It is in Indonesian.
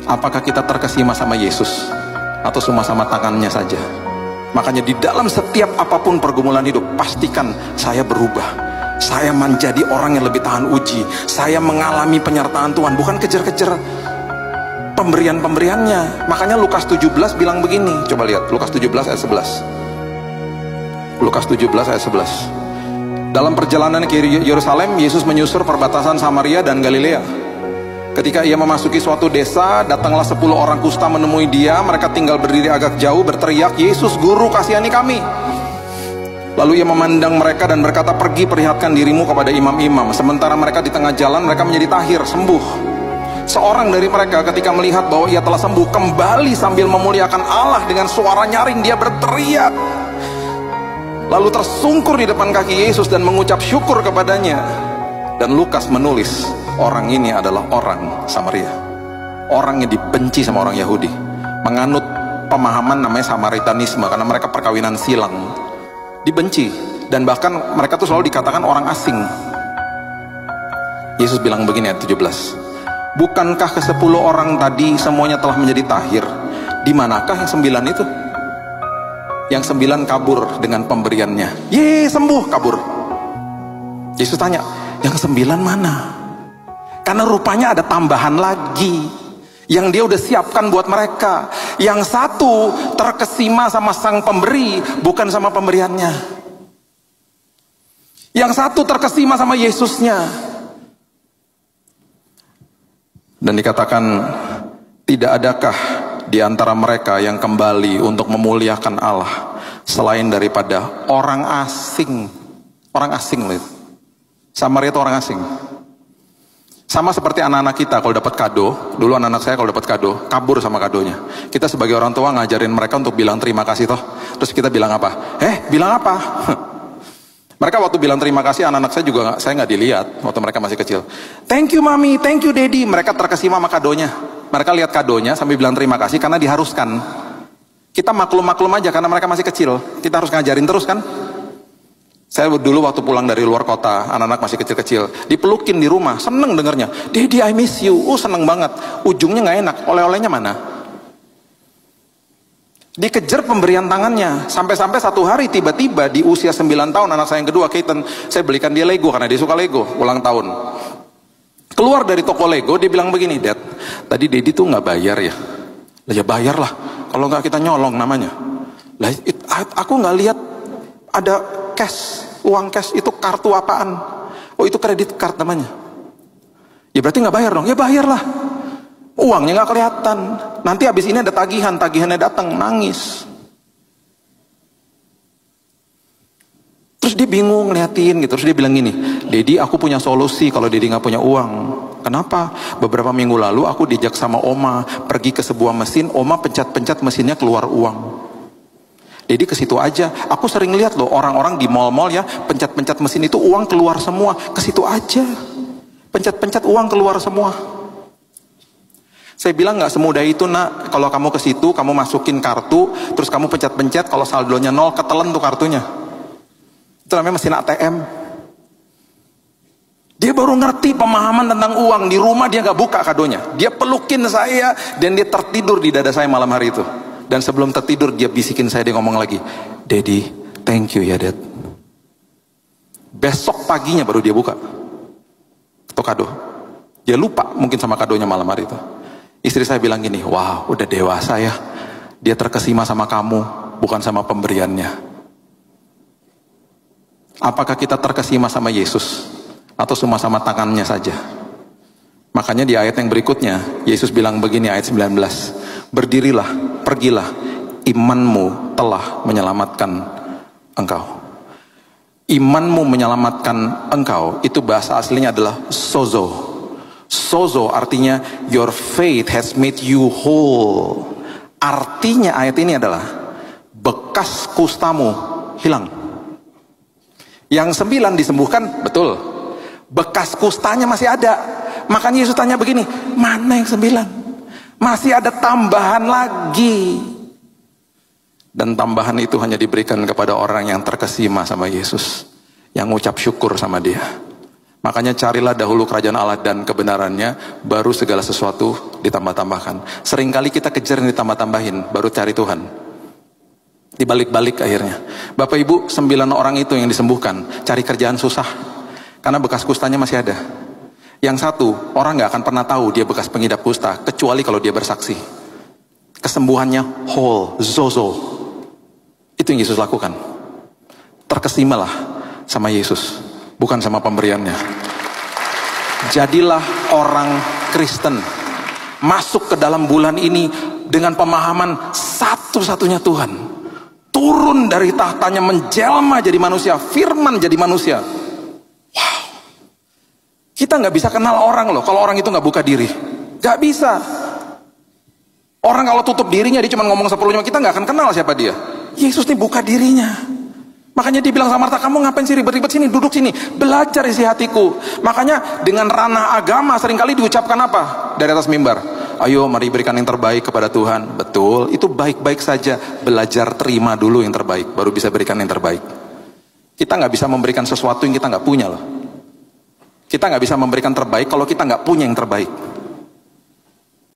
apakah kita terkesima sama Yesus atau cuma sama tangannya saja? Makanya di dalam setiap apapun pergumulan hidup, pastikan saya berubah. Saya menjadi orang yang lebih tahan uji. Saya mengalami penyertaan Tuhan, bukan kejar-kejar pemberian-pemberiannya. Makanya Lukas 17 bilang begini. Coba lihat Lukas 17 ayat 11. Lukas 17 ayat 11. Dalam perjalanan ke Yerusalem, Yesus menyusur perbatasan Samaria dan Galilea. Ketika ia memasuki suatu desa, datanglah 10 orang kusta menemui dia. Mereka tinggal berdiri agak jauh, berteriak, "Yesus, Guru, kasihani kami." Lalu ia memandang mereka dan berkata, "Pergi, perlihatkan dirimu kepada imam-imam." Sementara mereka di tengah jalan, mereka menjadi tahir, sembuh. Seorang dari mereka ketika melihat bahwa ia telah sembuh, kembali sambil memuliakan Allah dengan suara nyaring. Dia berteriak, lalu tersungkur di depan kaki Yesus dan mengucap syukur kepadanya. Dan Lukas menulis, orang ini adalah orang Samaria, orang yang dibenci sama orang Yahudi, menganut pemahaman namanya Samaritanisme, karena mereka perkawinan silang, dibenci, dan bahkan mereka tuh selalu dikatakan orang asing. Yesus bilang begini ayat 17, "Bukankah ke-10 orang tadi semuanya telah menjadi tahir? Di manakah yang 9 itu? Yang 9 kabur dengan pemberiannya." Ye, sembuh, kabur. Yesus tanya, yang 9 mana? Karena rupanya ada tambahan lagi yang dia udah siapkan buat mereka. Yang satu terkesima sama sang pemberi, bukan sama pemberiannya. Yang satu terkesima sama Yesusnya. Dan dikatakan, tidak adakah di antara mereka yang kembali untuk memuliakan Allah selain daripada orang asing. Orang asing loh. Samaria itu orang asing. Sama seperti anak-anak kita kalau dapat kado. Dulu anak-anak saya kalau dapat kado, kabur sama kadonya. Kita sebagai orang tua ngajarin mereka untuk bilang terima kasih toh. Terus kita bilang apa? Bilang apa? Mereka waktu bilang terima kasih, anak-anak saya juga saya nggak dilihat waktu mereka masih kecil. Thank you mami, thank you daddy. Mereka terkesima sama kadonya. Mereka lihat kadonya sambil bilang terima kasih karena diharuskan. Kita maklum-maklum aja karena mereka masih kecil. Kita harus ngajarin terus kan? Saya dulu waktu pulang dari luar kota, anak-anak masih kecil-kecil, dipelukin di rumah, seneng dengernya. Daddy, I miss you. Seneng banget. Ujungnya nggak enak. Oleh-olehnya mana? Dikejar pemberian tangannya. Sampai-sampai satu hari tiba-tiba di usia 9 tahun, anak saya yang kedua, Keaton, saya belikan dia Lego karena dia suka Lego, ulang tahun. Keluar dari toko Lego, dia bilang begini, Dad, tadi Daddy tuh nggak bayar ya? Lah ya bayar lah. Kalau nggak kita nyolong namanya. Lah aku nggak lihat ada cash, uang cash. Itu kartu apaan? Oh itu kredit card namanya. Ya berarti nggak bayar dong? Ya bayar lah. Uangnya nggak kelihatan. Nanti habis ini ada tagihan, tagihannya datang, nangis. Terus dia bingung ngeliatin gitu. Terus dia bilang gini, Daddy aku punya solusi kalau Daddy nggak punya uang. Kenapa? Beberapa minggu lalu aku diajak sama Oma pergi ke sebuah mesin. Oma pencet-pencet mesinnya keluar uang. Daddy ke situ aja. Aku sering lihat loh orang-orang di mall-mall ya, pencet-pencet mesin itu uang keluar semua. Ke situ aja. Pencet-pencet uang keluar semua. Saya bilang nggak semudah itu nak. Kalau kamu ke situ, kamu masukin kartu, terus kamu pencet-pencet, kalau saldonya 0, ketelen tuh kartunya. Itu namanya mesin ATM. Dia baru ngerti pemahaman tentang uang. Di rumah dia nggak buka kadonya. Dia pelukin saya dan dia tertidur di dada saya malam hari itu. Dan sebelum tertidur dia bisikin saya, dia ngomong lagi, Daddy, thank you ya Dad. Besok paginya baru dia buka itu kado. Dia lupa mungkin sama kadonya malam hari itu. Istri saya bilang gini, wow udah dewasa ya. Dia terkesima sama kamu, bukan sama pemberiannya. Apakah kita terkesima sama Yesus atau cuma sama tangannya saja? Makanya di ayat yang berikutnya Yesus bilang begini, ayat 19, berdirilah, pergilah, imanmu telah menyelamatkan engkau. Imanmu menyelamatkan engkau, itu bahasa aslinya adalah sozo. Sozo artinya your faith has made you whole. Artinya ayat ini adalah bekas kustamu hilang. Yang 9 disembuhkan, betul. Bekas kustanya masih ada. Makanya Yesus tanya begini, mana yang 9? Masih ada tambahan lagi. Dan tambahan itu hanya diberikan kepada orang yang terkesima sama Yesus, yang ucap syukur sama dia. Makanya carilah dahulu kerajaan Allah dan kebenarannya, baru segala sesuatu ditambah-tambahkan. Seringkali kita kejar yang ditambah-tambahin, baru cari Tuhan. Dibalik-balik akhirnya. Bapak Ibu, 9 orang itu yang disembuhkan, cari kerjaan susah. Karena bekas kustanya masih ada. Yang satu, orang gak akan pernah tahu dia bekas pengidap kusta, kecuali kalau dia bersaksi. Kesembuhannya whole, zozo. Itu yang Yesus lakukan. Terkesimalah sama Yesus, bukan sama pemberiannya. Jadilah orang Kristen. Masuk ke dalam bulan ini dengan pemahaman satu-satunya Tuhan. Turun dari tahtanya, menjelma jadi manusia, firman jadi manusia. Wow. Kita gak bisa kenal orang loh, kalau orang itu gak buka diri. Gak bisa. Orang kalau tutup dirinya, dia cuma ngomong seperlunya, kita gak akan kenal siapa dia. Yesus nih buka dirinya. Makanya dia bilang sama Marta, kamu ngapain sih ribet-ribet sini, duduk sini, belajar isi hatiku. Makanya dengan ranah agama seringkali diucapkan apa? Dari atas mimbar, ayo mari berikan yang terbaik kepada Tuhan. Betul, itu baik-baik saja. Belajar terima dulu yang terbaik, baru bisa berikan yang terbaik. Kita gak bisa memberikan sesuatu yang kita gak punya loh. Kita gak bisa memberikan terbaik kalau kita gak punya yang terbaik.